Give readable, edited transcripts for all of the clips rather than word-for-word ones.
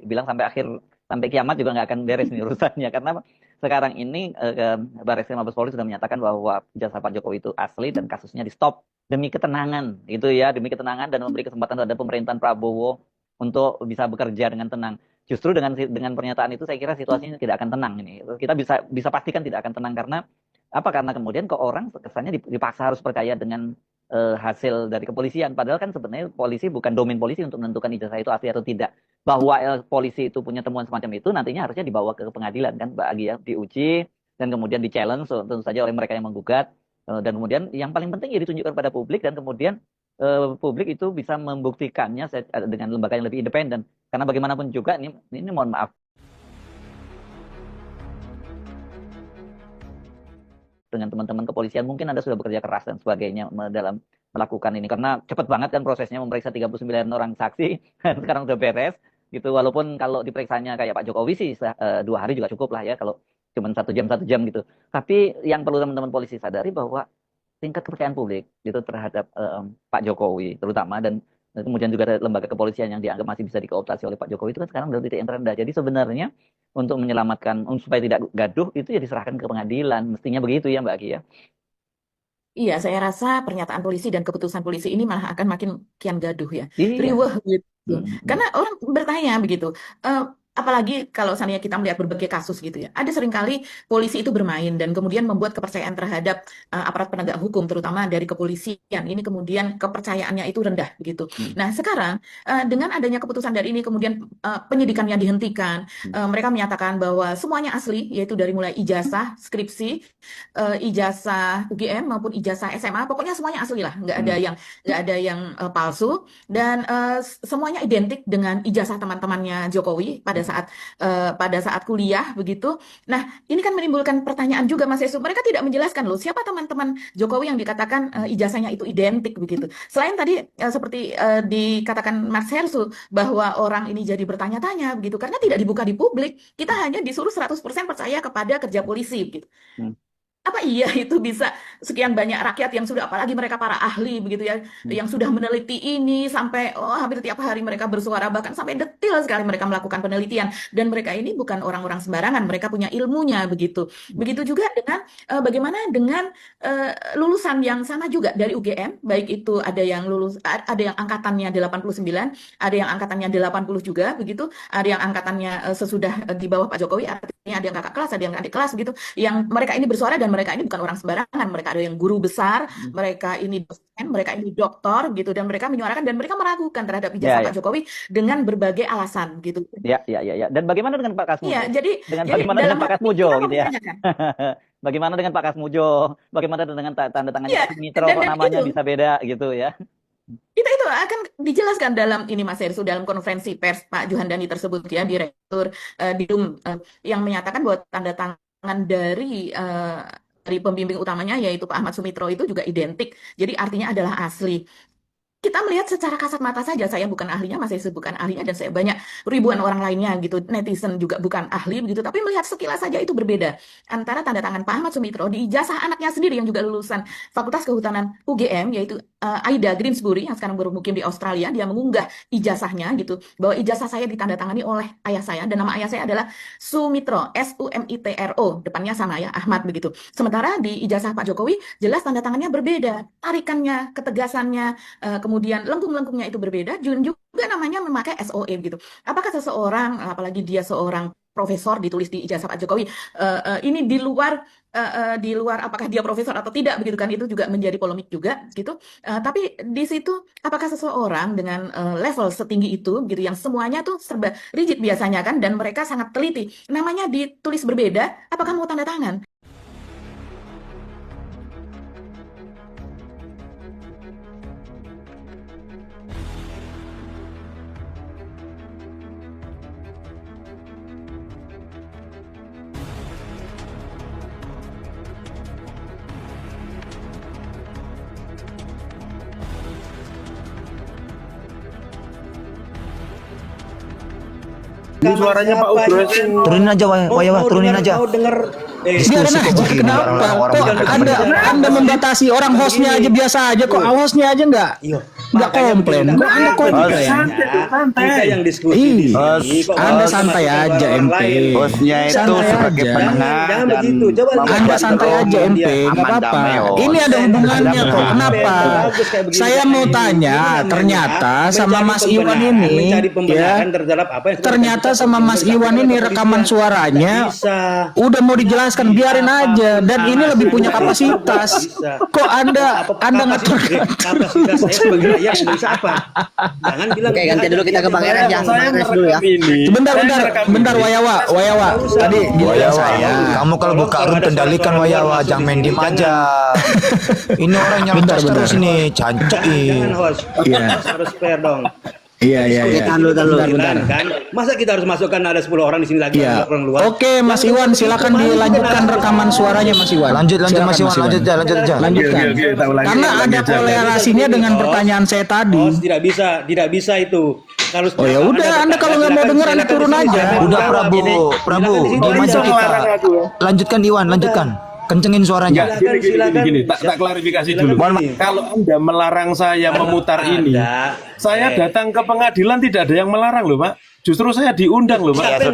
bilang sampai kiamat juga nggak akan beres nih urusannya karena sekarang ini Barreskrim Mabes Polri sudah menyatakan bahwa ijazah Pak Jokowi itu asli dan kasusnya di stop demi ketenangan itu ya, demi ketenangan dan memberi kesempatan terhadap pemerintahan Prabowo untuk bisa bekerja dengan tenang. Justru dengan pernyataan itu saya kira situasinya tidak akan tenang ini. Kita bisa bisa pastikan tidak akan tenang karena apa? Karena kemudian ke orang kesannya dipaksa harus percaya dengan hasil dari kepolisian. Padahal kan sebenarnya polisi bukan domain polisi untuk menentukan ijazah itu asli atau tidak. Bahwa polisi itu punya temuan semacam itu nantinya harusnya dibawa ke pengadilan kan, Mbak Agi ya, diuji dan kemudian di-challenge tentu saja oleh mereka yang menggugat. Dan kemudian yang paling penting ya ditunjukkan pada publik dan kemudian publik itu bisa membuktikannya dengan lembaga yang lebih independen. Karena bagaimanapun juga ini mohon maaf dengan teman-teman kepolisian mungkin Anda sudah bekerja keras dan sebagainya dalam melakukan ini karena cepat banget kan prosesnya memeriksa 39 orang saksi dan sekarang udah beres gitu, walaupun kalau diperiksanya kayak Pak Jokowi sih 2 hari juga cukup lah ya kalau cuma 1 jam gitu, tapi yang perlu teman-teman polisi sadari bahwa tingkat kepercayaan publik itu terhadap Pak Jokowi terutama dan kemudian juga ada lembaga kepolisian yang dianggap masih bisa dikooptasi oleh Pak Jokowi itu kan sekarang dalam titik yang terendah. Jadi sebenarnya untuk menyelamatkan supaya tidak gaduh itu ya diserahkan ke pengadilan. Mestinya begitu ya Mbak Aki ya. Iya, saya rasa pernyataan polisi dan keputusan polisi ini malah akan makin kian gaduh ya, Iya. riweh gitu. Mm-mm. Karena orang bertanya begitu, eh, apalagi kalau seandainya kita melihat berbagai kasus gitu ya, ada seringkali polisi itu bermain dan kemudian membuat kepercayaan terhadap aparat penegak hukum, terutama dari kepolisian. Ini kemudian kepercayaannya itu rendah begitu. Mm. Nah, sekarang dengan adanya keputusan dari ini, kemudian penyidikannya dihentikan, Mm. mereka menyatakan bahwa semuanya asli, yaitu dari mulai ijazah, skripsi, ijazah UGM maupun ijazah SMA, pokoknya semuanya asli lah, Mm. nggak ada yang palsu dan semuanya identik dengan ijazah teman-temannya Jokowi pada saat kuliah begitu. Nah, ini kan menimbulkan pertanyaan juga Mas Yesus. Mereka tidak menjelaskan loh siapa teman-teman Jokowi yang dikatakan ijazahnya itu identik begitu. Selain tadi seperti dikatakan Mas Hersu bahwa orang ini jadi bertanya-tanya begitu karena tidak dibuka di publik. Kita hanya disuruh 100% percaya kepada kerja polisi begitu. Mm. Apa iya itu bisa sekian banyak rakyat yang sudah, apalagi mereka para ahli begitu ya, Mm. yang sudah meneliti ini sampai hampir tiap hari mereka bersuara, bahkan sampai detil sekali mereka melakukan penelitian, dan mereka ini bukan orang-orang sembarangan, mereka punya ilmunya begitu. Begitu juga dengan bagaimana dengan lulusan yang sama juga dari UGM, baik itu ada yang ada yang angkatannya 89, ada yang angkatannya 80 juga begitu, ada yang angkatannya sesudah di bawah Pak Jokowi, artinya ada yang kakak kelas, ada yang adik kelas begitu, yang mereka ini bersuara dan mereka ini bukan orang sembarangan, mereka ada yang guru besar, Mm. mereka ini dosen, mereka ini doktor gitu, dan mereka menyuarakan dan mereka meragukan terhadap Ya ijazah Pak ya. Jokowi dengan berbagai alasan gitu. Ya ya ya ya. Dan bagaimana dengan Pak Iya, Kasmujo? jadi Bagaimana dalam dengan hal Pak ini Kasmujo kita gitu ya? mempertanyakan. Bagaimana dengan Pak Kasmujo? Bagaimana dengan tanda tangannya Iya, Pak Sumitro kok dan namanya bisa beda gitu ya? itu akan dijelaskan dalam ini Mas Hersu, dalam konferensi pers Pak Juhandani tersebut ya, Direktur Dinum, yang menyatakan bahwa tanda tangan dari pembimbing utamanya yaitu Pak Ahmad Sumitro itu juga identik. Jadi artinya adalah asli. Kita melihat secara kasat mata saja, saya bukan ahlinya, Mas Yesus bukan ahlinya, dan saya banyak ribuan orang lainnya gitu, netizen juga bukan ahli begitu, tapi melihat sekilas saja itu berbeda antara tanda tangan Pak Ahmad Sumitro di ijazah anaknya sendiri yang juga lulusan Fakultas Kehutanan UGM, yaitu Aida Greensbury yang sekarang bermukim di Australia. Dia mengunggah ijazahnya gitu, bahwa ijazah saya ditandatangani oleh ayah saya dan nama ayah saya adalah Sumitro, Sumitro, depannya sama ya, Ahmad begitu. Sementara di ijazah Pak Jokowi jelas tanda tangannya berbeda, tarikannya, ketegasannya, kemudian lengkung-lengkungnya itu berbeda, juga namanya memakai SOE gitu. Apakah seseorang, apalagi dia seorang profesor, ditulis di ijazah Pak Jokowi, ini di luar apakah dia profesor atau tidak begitu kan, itu juga menjadi polemik juga gitu. Tapi di situ apakah seseorang dengan level setinggi itu gitu, yang semuanya tuh serba rigid biasanya kan, dan mereka sangat teliti, namanya ditulis berbeda, apakah mau tanda tangan? Ini suaranya Pak Ugro itu. Turunin aja, wah, turunin aja. Mau denger Biarin aja, kenapa? Kok Anda membatasi orang hostnya aja biasa aja, kok hostnya aja enggak? Iya. nggak komplain. Kok Anda komplain? Santai. Kita yang diskusi di Bos, sini. Kok Anda malah santai masuk aja, orang MP. lain? Bosnya itu Santai sebagai aja. penengah Jangan dan begitu. Coba lihat. Anda santai aja, MP, nggak apa-apa. Ini ada hubungannya kok. Kenapa? Saya mau tanya, ternyata sama Mas Iwan ini, ya, ternyata sama Mas Iwan ini rekaman suaranya udah mau dijelaskan, biarin aja. Dan ini lebih punya kapasitas. Kok Anda ngatur? Kapasitas saya sebagai rakyat Indonesia apa? Jangan bilang. Oke, ganti dulu kita ke Bang Eran yang Saya Bang Res dulu ya. Bentar, Wayawa. Tadi giliran saya. Kamu kalau buka room kendalikan Wayawa, jangan main diem aja. Ini orang nyerocos terus ini, cancok Jangan host. Iya. Harus fair dong. Iya. Tahan dulu. Bentar. Kan? Masa kita harus masukkan ada 10 orang di sini lagi, Iya. orang luar? Oke, Mas Iwan, silakan dilanjutkan rekaman suaranya, Mas Iwan. Lanjut Silakan, Mas Iwan, lanjut aja. Lanjutkan. Kita ulangi, Karena ada kolerasinya dengan pertanyaan saya tadi. Host, tidak bisa itu. Kalau Oh ya udah, Anda kalau nggak mau denger, Anda turun aja. Udah Prabu, diam aja kita. Lanjutkan Iwan, lanjutkan. Kencengin suaranya. Gini, tak klarifikasi dulu. Kalau Anda melarang saya memutar ini, saya datang ke pengadilan tidak ada yang melarang loh, Pak. Justru saya diundang loh, Pak.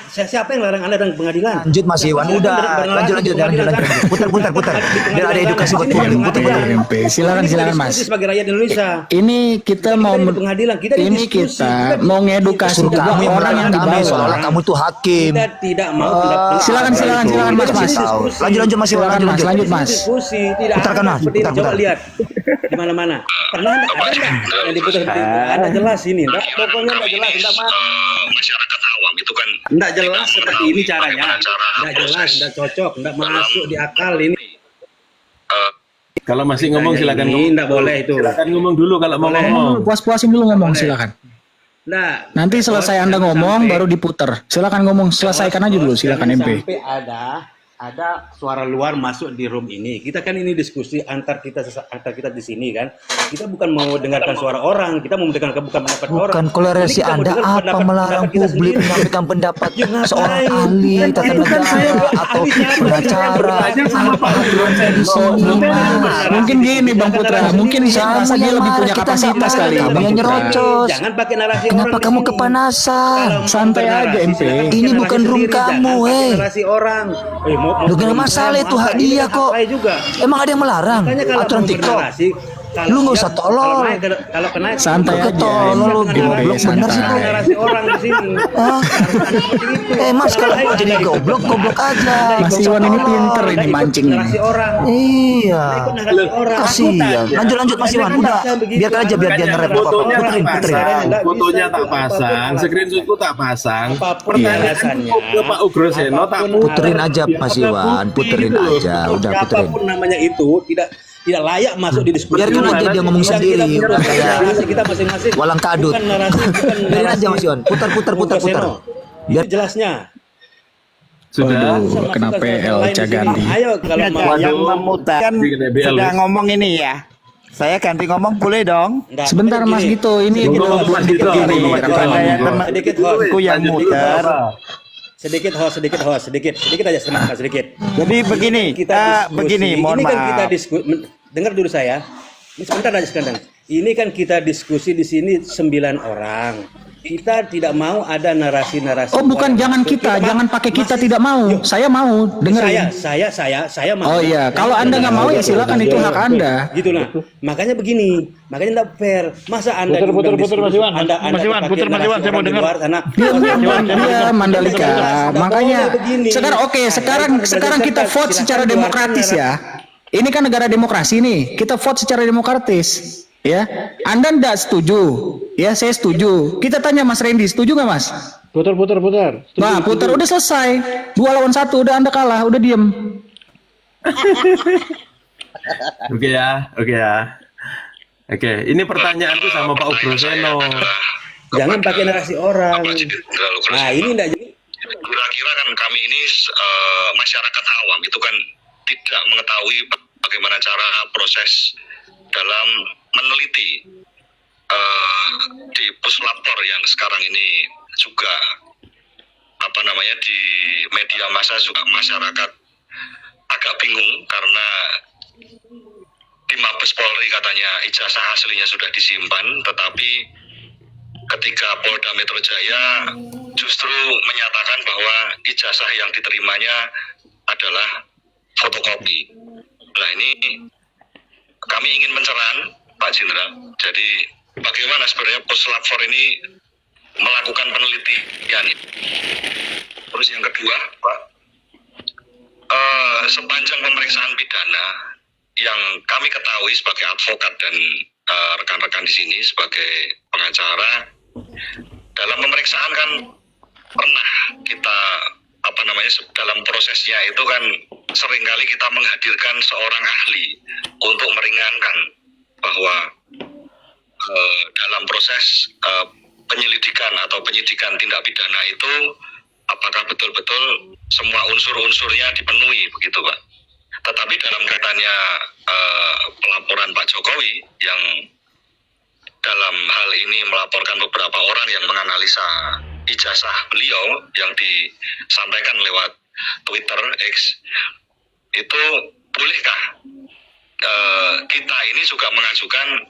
Siapa yang larang Anda dan pengadilan? Lanjut Mas Iwan, udah. Lanjut. Putar. Biar ada edukasi buat publik. Putar. MP, silakan Mas. Sebagai rakyat Indonesia. Ini kita mau pengadilan, ini kita mau ngedukasi Suruh juga kamu yang orang yang di melarang kami, seolah bawah. kamu tuh hakim. Kita tidak mau pendapat. Silakan Mas. Lanjut Mas Iwan, Lanjut Mas. Diskusi, tidak Putarkan, ada Mas. seperti ini. Putar. Coba lihat di mana-mana. Pernah ada nggak yang diputar seperti itu? Ada jelas ini. Pokoknya nggak jelas, tidak mau. Masyarakat awam itu kan Nggak jelas seperti ini caranya. Nggak jelas, nggak cocok, nggak masuk di akal ini. Kalau masih ngomong silakan Ini ngomong. nggak boleh itu. Silakan ngomong dulu kalau mau Boleh. ngomong. Puas-puasin dulu ngomong, silakan. Nah, Nanti selesai Anda ngomong baru diputer. Silakan ngomong, selesaikan aja dulu, silakan MP. Sampai ada suara luar masuk di room ini. Kita kan ini diskusi antar kita di sini kan. Kita bukan mau dengarkan suara orang, kita mau mendengarkan bukan pendapat orang. Bukan kolerasi Ini kita mau Anda dengar apa pendapat melarang kita publik sendiri. menyampaikan pendapat Ngapain? seorang ahli tata Itu kan saya negara nggak atau ahli siapa? pengacara. Aja sama Pak Di sini Mas. Mungkin gini Bang Putra, mungkin saya rasa dia lebih punya kapasitas kali. Kamu Bang yang Putra. nyerocos. Jangan pakai narasi Kenapa orang di kamu sini. kepanasan? Kalau mau Santai bernarasi, aja, MP. silakan Ini pakai bukan narasi room sendiri, kamu, jangan pakai eh. narasi orang. Lu gak masalah itu hak dia kok. Juga. Emang ada yang melarang? Makanya kalau Aturan mau TikTok. bernarasi, Lu nggak usah tolol. Kalau kena Santai aja. Tolol lu, goblok bener sih lu. narasi orang di sini. Hah? Mas kalau mau jadi goblok aja. Mas Iwan ini pinter ini mancing ini. Narasi orang. Iya. Ikut narasi orang. Kasihan. Lanjut Mas Iwan. Udah. Biarkan aja biar dia nge-rap apa-apa. Fotonya tak Puterin. pasang, fotonya tak pasang, screenshotku tak pasang. Apapun Pertanyaan alasannya. ke Pak Ugroseno tak Puterin aja Mas Iwan. Puterin aja. Udah puterin. Siapapun namanya itu tidak layak masuk di diskusi. Biarkan aja dia ngomong sendiri. Udah kayak narasi kita masing-masing. walang kadut. Bukan narasi. Biarin aja Mas Iwan. Putar. Biar jelasnya. sudah. Waduh, kena Masukkan PL yang lain di Cagandi. sini. Ayo kalau mau Iya, Yang memutarkan Bikin EBL, sudah ya. ngomong ini ya. Saya ganti ngomong boleh dong. Nggak, Sebentar Mas begini. Gito, ini Tunggu, kita Mas buat Gito. dikit gini Tunggu, Mas Gito. rekaman. Saya Tunggu. Sedikit host. Aku yang muter. Sedikit host, sedikit aja sedikit. Jadi begini, begini, mohon ini kan kita maaf. diskusi, dengar dulu saya. Ini sebentar aja sekarang. Ini kan kita diskusi di sini 9 orang. Kita tidak mau ada narasi-narasi. Oh bukan, orang. jangan kita, jangan pakai kita tidak mau. Yuk. Saya mau dengerin. Saya mau. Oh iya, kalau Anda nggak mau ya silakan, itu hak Anda. Gitu lah. Makanya begini, makanya tidak fair. Masa Anda Puter, diundang Mas diskusi, Iwan. Anda Mas Iwan, pakai puter, Mas narasi Iwan, saya mau orang di dengar. luar sana. Dia Mandalika. Makanya sekarang oke, sekarang kita vote secara demokratis ya. Ini kan negara demokrasi nih. Kita vote secara demokratis. Ya, Anda nggak setuju, ya saya setuju. Kita tanya Mas Randy, setuju nggak Mas? Putar. Nah, putar udah selesai. 2 lawan 1, udah Anda kalah, udah diem. Oke ya. Oke, ini pertanyaanku sama Pak Ugroseno. Jangan pakai narasi orang. terlalu keras. Nah, ini enggak Kira-kira kan kami ini masyarakat awam itu kan tidak mengetahui bagaimana cara proses dalam meneliti di puslapor yang sekarang ini juga di media massa juga masyarakat agak bingung karena di Mabes Polri katanya ijazah aslinya sudah disimpan, tetapi ketika Polda Metro Jaya justru menyatakan bahwa ijazah yang diterimanya adalah fotokopi. Nah ini kami ingin pencerahan Pak Jenderal. Jadi bagaimana sebenarnya Puslap 4 ini melakukan penelitian? Terus yang kedua, Pak, sepanjang pemeriksaan pidana yang kami ketahui sebagai advokat dan rekan-rekan di sini sebagai pengacara, dalam pemeriksaan kan pernah kita dalam prosesnya itu kan seringkali kita menghadirkan seorang ahli untuk meringankan bahwa dalam proses penyelidikan atau penyidikan tindak pidana itu apakah betul-betul semua unsur-unsurnya dipenuhi begitu Pak. Tetapi dalam kaitannya pelaporan Pak Jokowi yang dalam hal ini melaporkan beberapa orang yang menganalisa ijazah beliau yang disampaikan lewat Twitter X, itu bolehkah kita ini juga mengajukan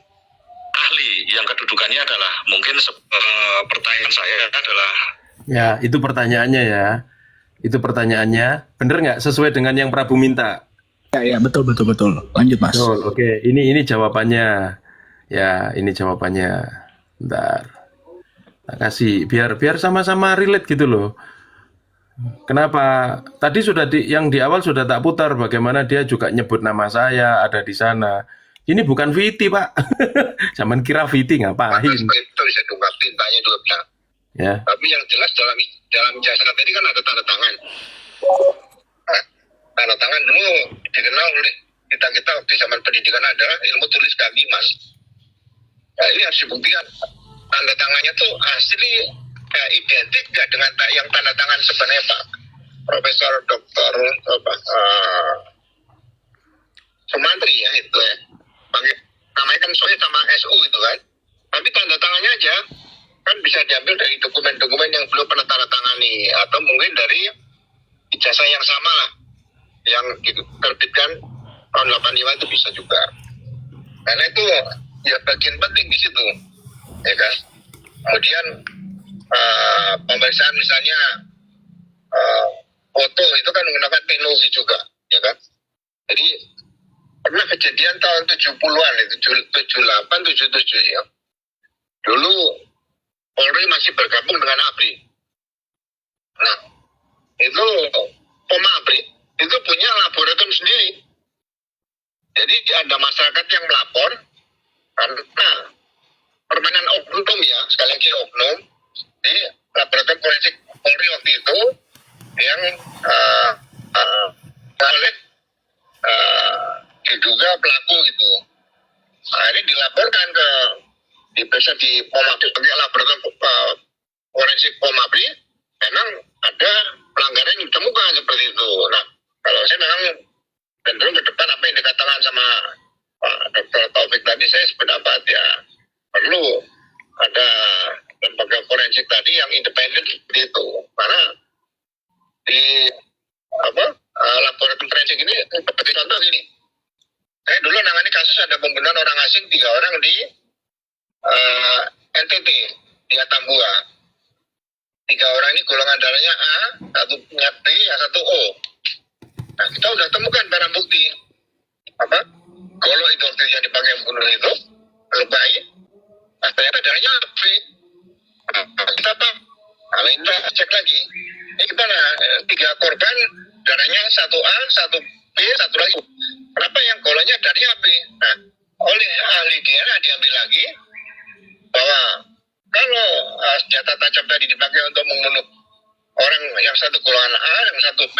ahli yang kedudukannya adalah mungkin pertanyaan saya adalah Ya, itu pertanyaannya ya. Itu pertanyaannya. Bener nggak sesuai dengan yang Prabu minta? Ya, betul. Lanjut, Mas. Betul, oke. Ini jawabannya. Ya, ini jawabannya. Bentar. Tak kasih. Biar sama-sama relate gitu loh. Kenapa? Tadi sudah yang di awal sudah tak putar bagaimana dia juga nyebut nama saya ada di sana. Ini bukan VT, Pak. Zaman kira VT ngapain? itu bisa diungkap tintanya juga bilang. Ya. Tapi yang jelas dalam ijazah tadi kan ada tanda tangan. Nah, tanda tangan dulu dikenal oleh kita waktu zaman pendidikan adalah ilmu tulis kami, Mas. Nah, ini harus dibuktikan. Tanda tangannya tuh asli identik nggak dengan yang tanda tangan sebenarnya Pak Profesor Doktor Sumantri ya itu ya. Namanya kan soalnya sama SU itu kan. Tapi tanda tangannya aja kan bisa diambil dari dokumen-dokumen yang belum pernah tanda tangani atau mungkin dari ijazah yang sama lah yang diterbitkan tahun 85 itu bisa juga. Karena itu ya bagian penting di situ, ya kan. Kemudian pemeriksaan misalnya foto itu kan menggunakan teknologi juga, ya kan. Jadi pernah kejadian tahun 70-an itu 78, 77 ya. Dulu Polri masih bergabung dengan ABRI. Nah, itu ABRI itu punya laboratorium sendiri. Jadi ada masyarakat yang melapor karena permainan oknum ya, sekali lagi oknum di laboratorium forensik Polri waktu itu yang diduga pelaku gitu. Nah, ini dilaporkan ke diperiksa di POMABRI, pakai laboratorium forensik POMABRI, memang ada pelanggaran yang ditemukan seperti itu. Nah, kalau saya memang cenderung ke depan apa yang dikatakan sama Pak Dr. Taufik tadi, saya sependapat ya perlu ada lembaga forensik tadi yang independen seperti itu. Karena di laboratorium forensik ini seperti contoh gini, saya dulu nangani kasus ada pembunuhan orang asing 3 orang di NTT di Atambua. 3 orang ini golongan darahnya A, 1-nya B, yang 1 O. Nah, kita udah temukan barang bukti golok itu waktu yang dipakai membunuh itu melukai. Nah, ternyata darahnya B. Nah, kita kita cek lagi. Ini gimana? 3 korban darahnya 1A, 1B, 1 lagi. Kenapa yang goloknya darahnya B? Nah, oleh ahli DNA diambil lagi bahwa kalau senjata tajam tadi dipakai untuk membunuh orang yang 1 golongan A, yang 1 B,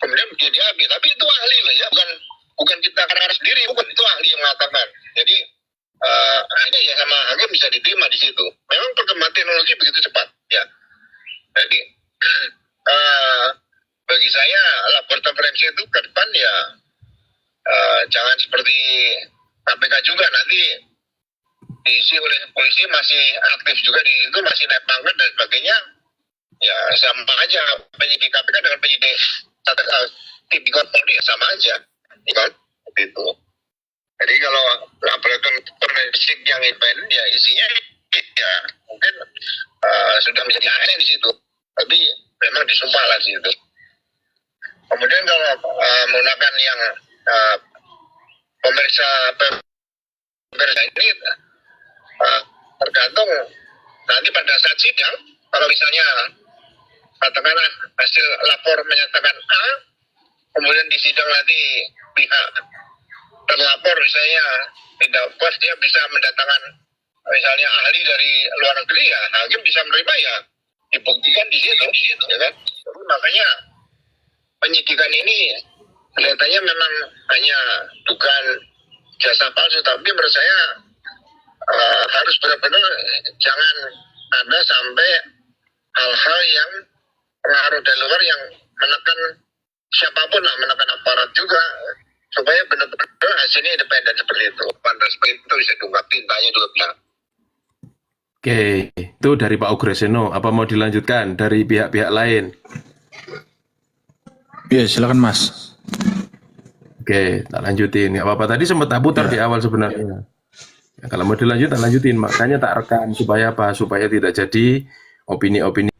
kemudian menjadi AB. Tapi itu ahli loh ya, bukan kita karena sendiri, bukan, itu ahli yang mengatakan. Jadi ini ya sama hakim bisa diterima di situ. Memang perkembangan teknologi begitu cepat ya. Jadi bagi saya laboratorium forensik itu ke depan ya jangan seperti KPK juga nanti diisi oleh polisi masih aktif juga di itu, masih naik pangkat dan sebagainya. Ya sama aja penyidik KPK dengan penyidik tipikor Polri sama aja, ya kan? Itu. Jadi kalau laboratorium forensik yang independen ya isinya ya mungkin sudah menjadi ASN di situ. Tapi memang disumpah lah di situ. Kemudian kalau menggunakan yang pemeriksa ini tergantung nanti pada saat sidang. Kalau misalnya katakanlah hasil lapor menyatakan A, kemudian di sidang nanti pihak terlapor misalnya tidak puas, dia bisa mendatangkan misalnya ahli dari luar negeri, ya hakim bisa menerima, ya dibuktikan di situ, ya kan? Jadi makanya penyidikan ini kelihatannya memang hanya dugaan jasa palsu, tapi menurut saya harus benar-benar jangan ada sampai hal-hal yang pengaruh dari luar yang menekan siapapun lah, menekan aparat juga, supaya benar-benar hasilnya independen seperti itu. Pantas seperti itu bisa diungkap tintanya dua pihak. Oke, itu dari Pak Ugreseno. Apa mau dilanjutkan dari pihak-pihak lain? Ya, silakan Mas. Oke, tak lanjutin. Nggak apa-apa. Tadi sempat tak putar di awal sebenarnya. Ya, kalau mau dilanjut, tak lanjutin. Makanya tak rekam supaya apa? Supaya tidak jadi opini-opini